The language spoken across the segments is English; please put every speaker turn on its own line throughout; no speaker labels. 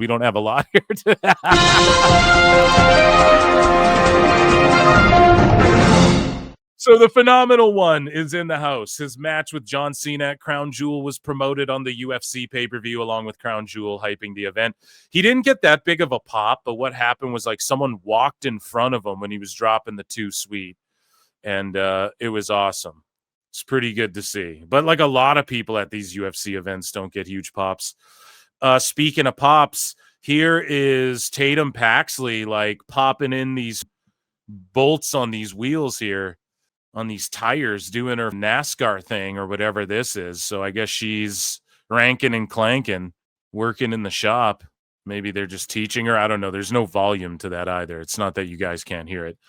we don't have a lot here today. So the Phenomenal One is in the house. His match with John Cena at Crown Jewel was promoted on the UFC pay-per-view along with Crown Jewel hyping the event. He didn't get that big of a pop, but what happened was like someone walked in front of him when he was dropping the 2 sweet, and it was awesome. It's pretty good to see. But like a lot of people at these UFC events don't get huge pops. Speaking of pops, here is Tatum Paxley like popping in these bolts on these wheels here, on these tires, doing her NASCAR thing or whatever this is. So I guess she's ranking and clanking, working in the shop. Maybe they're just teaching her. I don't know. There's no volume to that either. It's not that you guys can't hear it.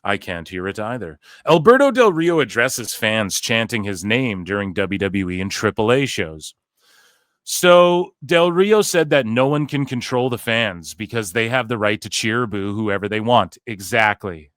I can't hear it either. Alberto Del Rio addresses fans chanting his name during WWE and AAA shows. So Del Rio said that no one can control the fans because they have the right to cheer or boo whoever they want. Exactly.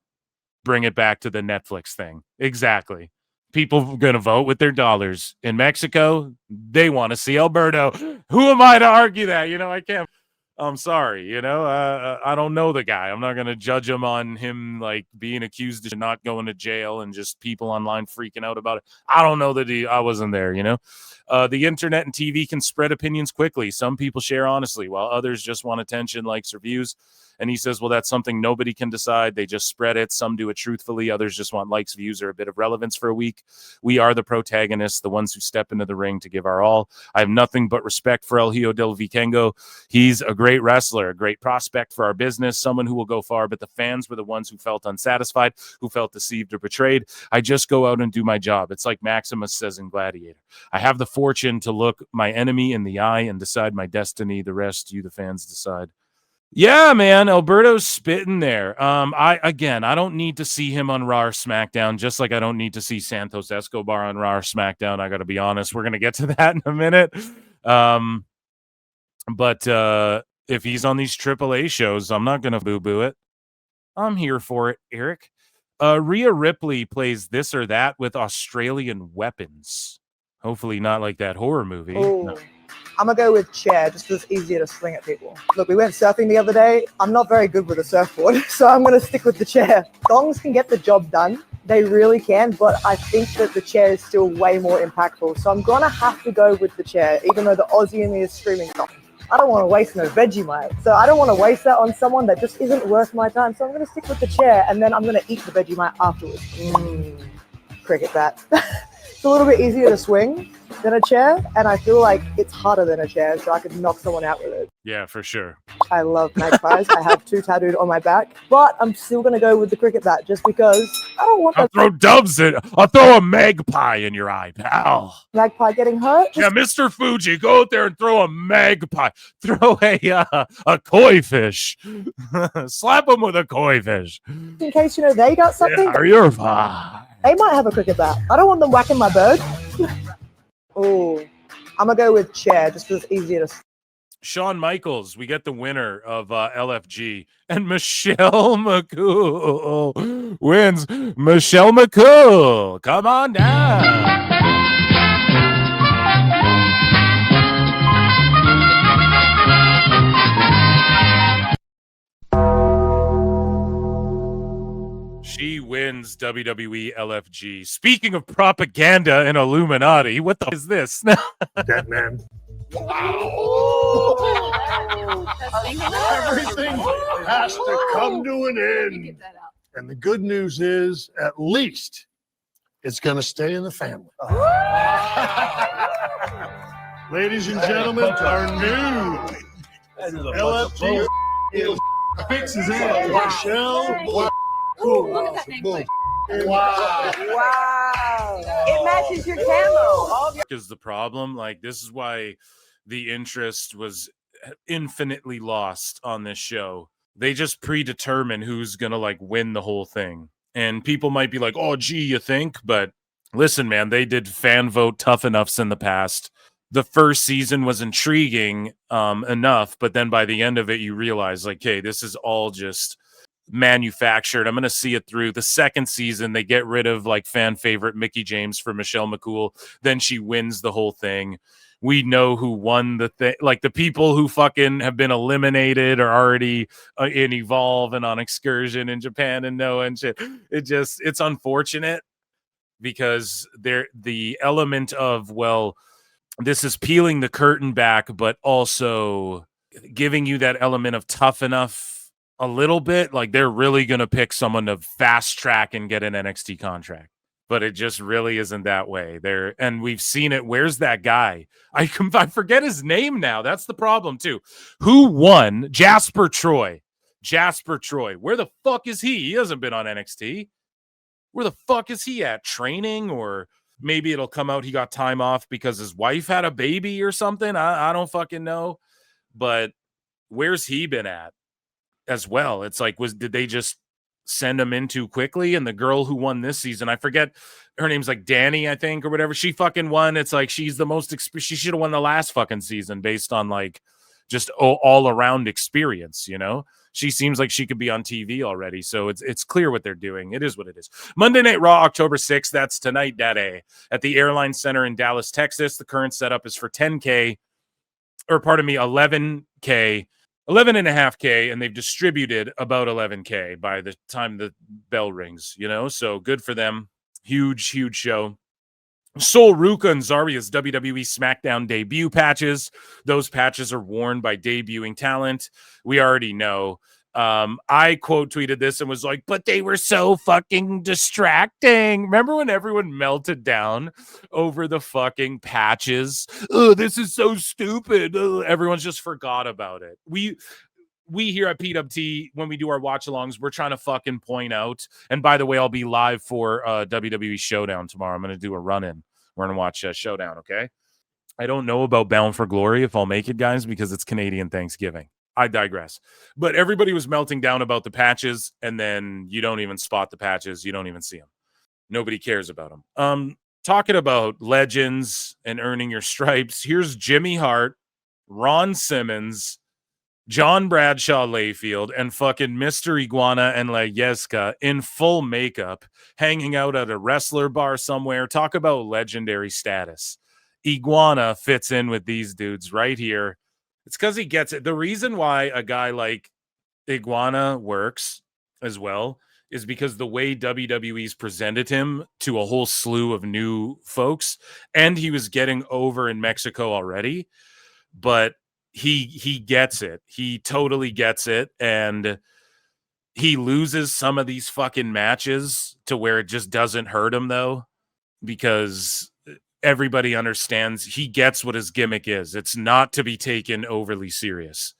Bring it back to the Netflix thing. Exactly. People are going to vote with their dollars. In Mexico, they want to see Alberto. Who am I to argue that? You know, I can't. I'm sorry. You know, I don't know the guy. I'm not going to judge him on him like being accused of not going to jail and just people online freaking out about it. I don't know that I wasn't there, you know. The internet and TV can spread opinions quickly. Some people share honestly, while others just want attention, likes, or views. And he says, well, that's something nobody can decide. They just spread it. Some do it truthfully. Others just want likes, views, or a bit of relevance for a week. We are the protagonists, the ones who step into the ring to give our all. I have nothing but respect for El Hijo del Vikingo. He's a great wrestler, a great prospect for our business, someone who will go far, but the fans were the ones who felt unsatisfied, who felt deceived or betrayed. I just go out and do my job. It's like Maximus says in Gladiator. I have the fortune to look my enemy in the eye and decide my destiny. The rest, you, the fans, decide. Yeah, man, Alberto's spitting there. I don't need to see him on Raw or SmackDown, just like I don't need to see Santos Escobar on Raw or SmackDown. I got to be honest. We're going to get to that in a minute. But if he's on these AAA shows, I'm not going to boo-boo it. I'm here for it, Eric. Rhea Ripley plays this or that with Australian weapons. Hopefully not like that horror movie.
No. I'm going to go with chair, just because it's easier to swing at people. Look, we went surfing the other day. I'm not very good with a surfboard, so I'm going to stick with the chair. Gongs can get the job done. They really can, but I think that the chair is still way more impactful. So I'm going to have to go with the chair, even though the Aussie in me is screaming, "Stop." I don't want to waste no Vegemite. So I don't want to waste that on someone that just isn't worth my time. So I'm going to stick with the chair, and then I'm going to eat the Vegemite afterwards. Cricket bat. It's a little bit easier to swing than a chair, and I feel like it's harder than a chair, so I could knock someone out with it.
Yeah, for sure.
I love magpies. I have 2 tattooed on my back, but I'm still going to go with the cricket bat just because I don't want
I'll throw doves in. I'll throw a magpie in your eye, pal.
Magpie getting hurt.
Yeah, Mr. Fuji, go out there and throw a magpie. Throw a koi fish. Slap him with a koi fish.
In case, they got something.
Yeah, you're fine.
They might have a cricket bat. I don't want them whacking my bird. Oh, I'm going to go with chair just because it's easier to...
Shawn Michaels, we get the winner of LFG. And Michelle McCool wins. Michelle McCool, come on down. She wins WWE LFG. Speaking of propaganda and Illuminati, what the is this?
Dead man. Everything has to come to an end. And the good news is, at least, it's going to stay in the family. Ladies and gentlemen, our new LFG fixes it. Michelle. Cool.
Wow. It matches your camo.
Is the problem. Like, this is why the interest was infinitely lost on this show. They just predetermine who's going to, like, win the whole thing. And people might be like, oh, gee, you think? But listen, man, they did fan vote tough enoughs in the past. The first season was intriguing enough, but then by the end of it, you realize, like, hey, this is all just manufactured. I'm going to see it through. The second season, they get rid of like fan favorite Mickie James for Michelle McCool. Then she wins the whole thing. We know who won the thing. Like the people who fucking have been eliminated are already in Evolve and on Excursion in Japan and Noah and shit. It's unfortunate because the element of, well, this is peeling the curtain back, but also giving you that element of tough enough a little bit. Like they're really going to pick someone to fast track and get an NXT contract, but it just really isn't that way there. And we've seen it. Where's that guy? I forget his name now. That's the problem too. Who won? Jasper Troy. Where the fuck is he? He hasn't been on NXT. Where the fuck is he at? Training? Or maybe it'll come out he got time off because his wife had a baby or something. I don't fucking know. But where's he been at as well? It's like, did they just send him in too quickly? And the girl who won this season, I forget her name's like Danny, I think, or whatever. She fucking won. It's like she's the most she should have won the last fucking season based on like just all around experience, you know? She seems like she could be on TV already. So it's clear what they're doing. It is what it is. Monday Night Raw, October 6th. That's tonight, Daddy, at the Airline Center in Dallas, Texas. The current setup is for 10K, or pardon me, 11K, 11.5K, and they've distributed about 11K by the time the bell rings, you know? So good for them. Huge, huge show. Sol Ruka and Zarya's WWE SmackDown debut patches. Those patches are worn by debuting talent. We already know. I quote tweeted this and was like, but they were so fucking distracting. Remember when everyone melted down over the fucking patches? Oh, this is so stupid. Everyone's just forgot about it. We here at PWT, when we do our watch-alongs, we're trying to fucking point out. And by the way, I'll be live for WWE Showdown tomorrow. I'm going to do a run-in. We're going to watch Showdown, okay? I don't know about Bound for Glory if I'll make it, guys, because it's Canadian Thanksgiving. I digress. But everybody was melting down about the patches, and then you don't even spot the patches. You don't even see them. Nobody cares about them. Talking about legends and earning your stripes, here's Jimmy Hart, Ron Simmons, John Bradshaw Layfield, and fucking Mr. Iguana and La Yesca in full makeup, hanging out at a wrestler bar somewhere. Talk about legendary status. Iguana fits in with these dudes right here. It's because he gets it. The reason why a guy like Iguana works as well is because the way WWE's presented him to a whole slew of new folks, and he was getting over in Mexico already, but he gets it. He totally gets it, and he loses some of these fucking matches to where it just doesn't hurt him, though, because everybody understands he gets what his gimmick is. It's not to be taken overly serious.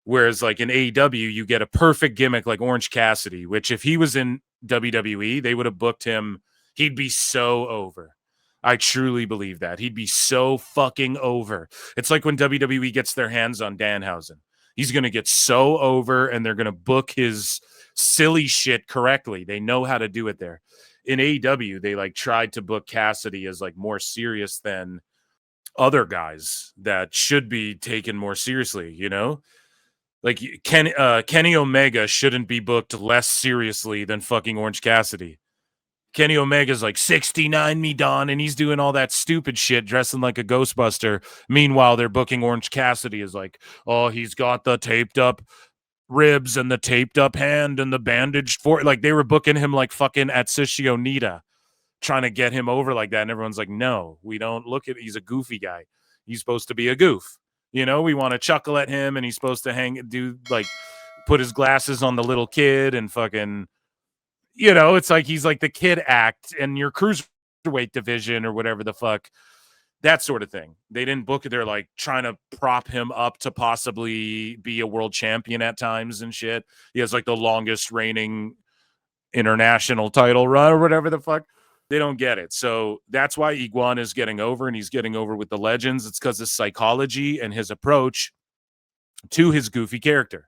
Whereas like in AEW, you get a perfect gimmick like Orange Cassidy, which if he was in WWE, they would have booked him. He'd be so over. I truly believe that. He'd be so fucking over. It's like when WWE gets their hands on Danhausen. He's going to get so over, and they're going to book his silly shit correctly. They know how to do it there. In AEW, they like tried to book Cassidy as like more serious than other guys that should be taken more seriously, you know? Like Kenny Omega shouldn't be booked less seriously than fucking Orange Cassidy. Kenny Omega's like 69 me Don, and he's doing all that stupid shit dressing like a Ghostbuster. Meanwhile, they're booking Orange Cassidy as like, oh, he's got the taped up ribs and the taped up hand and the bandaged for like they were booking him like fucking Atsushi Onita, trying to get him over like that. And everyone's like, no, we don't look at, he's a goofy guy. He's supposed to be a goof. You know, we want to chuckle at him, and he's supposed to put his glasses on the little kid and fucking, you know, it's like he's like the kid act in your cruiserweight division or whatever the fuck, that sort of thing. They didn't book it. They're like trying to prop him up to possibly be a world champion at times and shit. He has like the longest reigning international title run or whatever the fuck. They don't get it. So that's why Iguana is getting over, and he's getting over with the legends. It's because his psychology and his approach to his goofy character.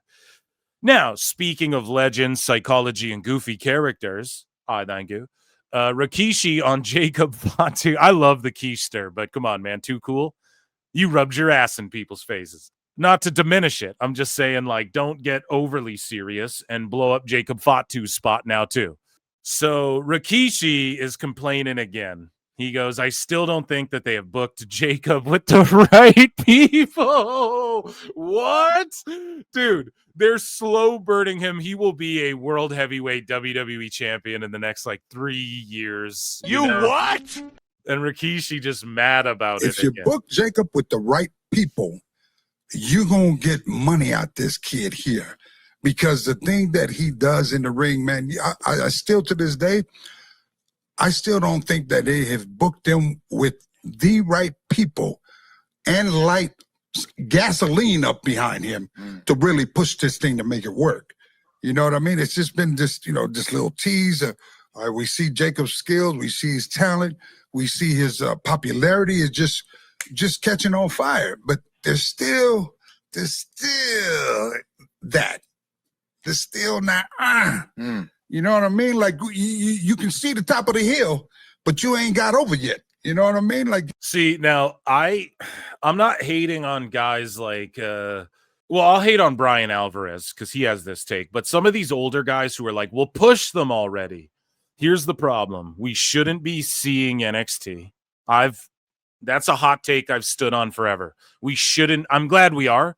Now, speaking of legends, psychology, and goofy characters, thank you. Rikishi on Jacob Fatu. I love the keister, but come on, man, too cool. You rubbed your ass in people's faces. Not to diminish it. I'm just saying, like, don't get overly serious and blow up Jacob Fatu's spot now, too. So Rikishi is complaining again. He goes, I still don't think that they have booked Jacob with the right people. What? Dude, they're slow burning him. He will be a world heavyweight WWE champion in the next, like, 3 years.
You
know?
what?
And Rikishi just mad about it.
If you book Jacob with the right people, you're going to get money out this kid here. Because the thing that he does in the ring, man, I still to this day, I still don't think that they have booked him with the right people and light gasoline up behind him to really push this thing to make it work. You know what I mean? It's just been this, this little tease. We see Jacob's skills. We see his talent. We see his popularity is just catching on fire. But there's still that. There's still not, you know what I mean? Like you can see the top of the hill, but you ain't got over yet. You know what I mean? Like,
see, now I'm not hating on guys like, I'll hate on Brian Alvarez because he has this take, but some of these older guys who are like, we'll push them already. Here's the problem. We shouldn't be seeing NXT. That's a hot take I've stood on forever. We shouldn't, I'm glad we are,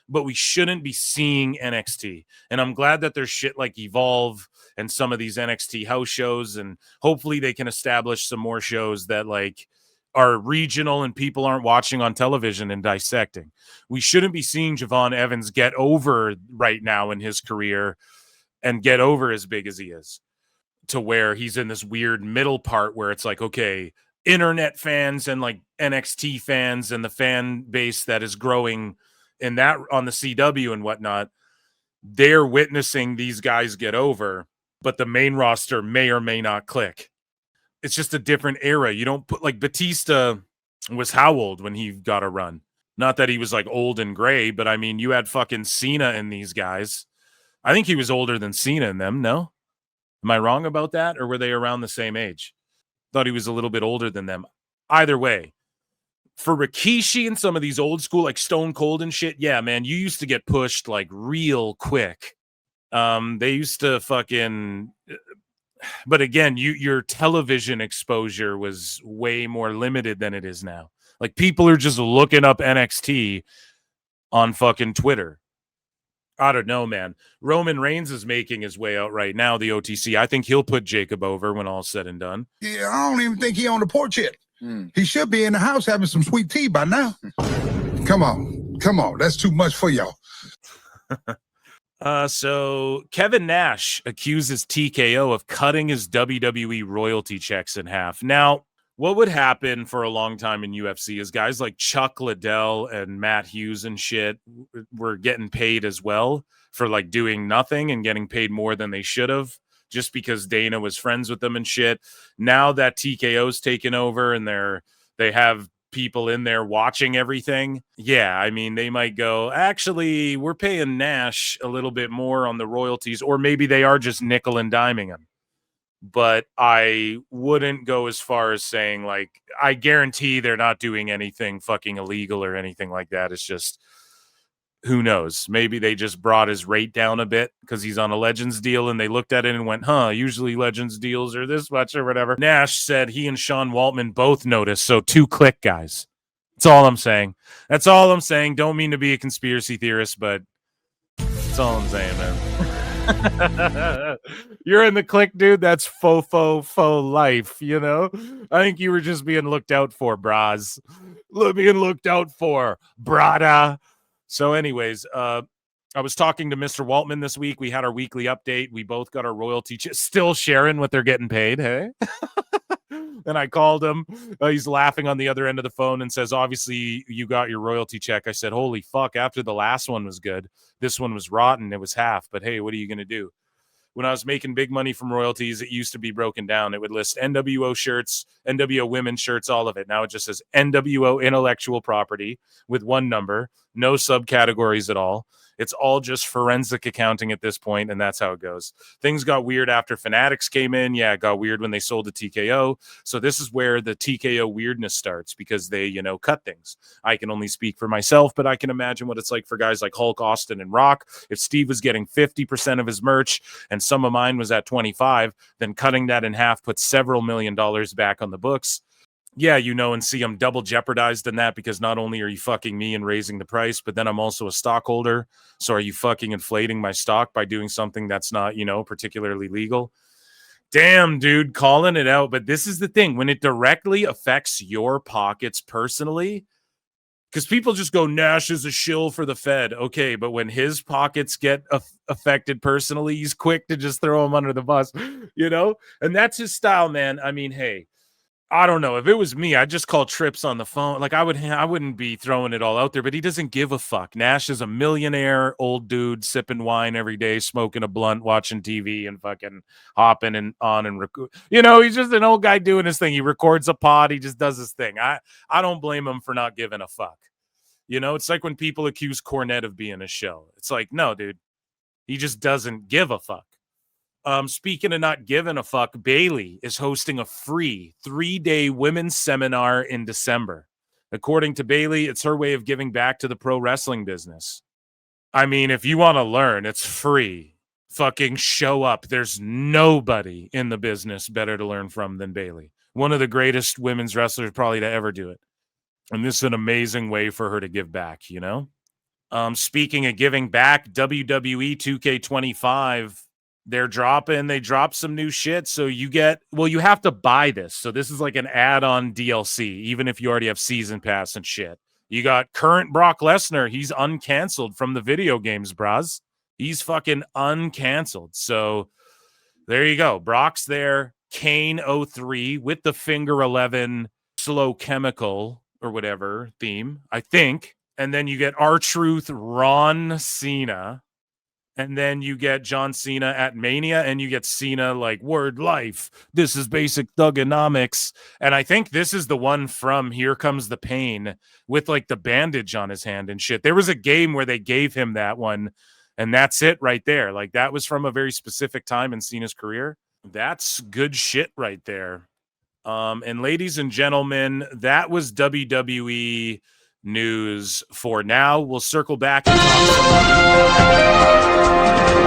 but we shouldn't be seeing NXT. And I'm glad that there's shit like Evolve and some of these NXT house shows, and hopefully they can establish some more shows that like are regional and people aren't watching on television and dissecting. We shouldn't be seeing Javon Evans get over right now in his career and get over as big as he is, to where he's in this weird middle part where it's like, okay, internet fans and like NXT fans and the fan base that is growing in that on the CW and whatnot, they're witnessing these guys get over, but the main roster may or may not click. It's just a different era. You don't put, like, Batista was how old when he got a run? Not that he was like old and gray, but I mean, you had fucking Cena in these guys. I think he was older than Cena in them. No? Am I wrong about that? Or were they around the same age? Thought he was a little bit older than them. Either way, for Rikishi and some of these old school, like Stone Cold and shit, yeah, man, you used to get pushed like real quick. They used to fucking, but again, your television exposure was way more limited than it is now. Like, people are just looking up NXT on fucking Twitter. I don't know, man. Roman Reigns is making his way out right now, the OTC. I think he'll put Jacob over when all's said and done.
Yeah, I don't even think he on the porch yet. He should be in the house having some sweet tea by now. Come on. That's too much for y'all.
So Kevin Nash accuses TKO of cutting his WWE royalty checks in half. Now, what would happen for a long time in UFC is guys like Chuck Liddell and Matt Hughes and shit were getting paid as well for like doing nothing and getting paid more than they should have, just because Dana was friends with them and shit. Now that TKO's taken over and they have people in there watching everything, yeah, I mean, they might go, actually, we're paying Nash a little bit more on the royalties, or maybe they are just nickel and diming him. But I wouldn't go as far as saying, like, I guarantee they're not doing anything fucking illegal or anything like that. It's just, who knows? Maybe they just brought his rate down a bit because he's on a Legends deal, and they looked at it and went, usually Legends deals are this much or whatever. Nash said he and Sean Waltman both noticed, so 2 click, guys. That's all I'm saying. Don't mean to be a conspiracy theorist, but that's all I'm saying, man. You're in the click, dude. That's faux life, you know? I think you were just being looked out for, bras. Being looked out for, brada. So anyways, I was talking to Mr. Waltman this week. We had our weekly update. We both got our royalty still sharing what they're getting paid, hey? And I called him. He's laughing on the other end of the phone and says, obviously, you got your royalty check. I said, holy fuck, after the last one was good, this one was rotten. It was half. But hey, what are you going to do? When I was making big money from royalties, it used to be broken down. It would list NWO shirts, NWO women's shirts, all of it. Now it just says NWO intellectual property with 1 number, no subcategories at all. It's all just forensic accounting at this point, and that's how it goes. Things got weird after Fanatics came in. Yeah, it got weird when they sold to TKO. So this is where the TKO weirdness starts, because they, you know, cut things. I can only speak for myself, but I can imagine what it's like for guys like Hulk, Austin, and Rock. If Steve was getting 50% of his merch and some of mine was at 25, then cutting that in half puts several $1 million back on the books. Yeah, you know, and see, I'm double jeopardized in that, because not only are you fucking me and raising the price, but then I'm also a stockholder. So are you fucking inflating my stock by doing something that's not, you know, particularly legal? Damn, dude, calling it out. But this is the thing. When it directly affects your pockets personally, because people just go, Nash is a shill for the Fed. Okay, but when his pockets get affected personally, he's quick to just throw him under the bus, you know? And that's his style, man. I mean, hey, I don't know. If it was me, I'd just call Trips on the phone. Like, I wouldn't be throwing it all out there, but he doesn't give a fuck. Nash is a millionaire old dude sipping wine every day, smoking a blunt, watching TV, and fucking hopping and on and you know, he's just an old guy doing his thing. He records a pod. He just does his thing. I don't blame him for not giving a fuck. You know, it's like when people accuse Cornette of being a show. It's like, no, dude, he just doesn't give a fuck. Speaking of not giving a fuck, Bayley is hosting a free 3-day women's seminar in December. According to Bayley, it's her way of giving back to the pro wrestling business. I mean, if you want to learn, it's free. Fucking show up. There's nobody in the business better to learn from than Bayley. One of the greatest women's wrestlers probably to ever do it. And this is an amazing way for her to give back, you know? Speaking of giving back, WWE 2K25, they drop some new shit. So you have to buy this. So this is like an add-on DLC, even if you already have season pass and shit. You got current Brock Lesnar. He's uncanceled from the video games, bras. He's fucking uncanceled. So there you go. Brock's there. Kane 03 with the Finger 11 slow chemical or whatever theme, I think. And then you get R-Truth, Ron Cena. And then you get John Cena at Mania, and you get Cena like Word Life. This is basic thugonomics. And I think this is the one from Here Comes the Pain with like the bandage on his hand and shit. There was a game where they gave him that one, and that's it right there. Like, that was from a very specific time in Cena's career. That's good shit right there. And ladies and gentlemen, that was WWE news for now. We'll circle back and talk some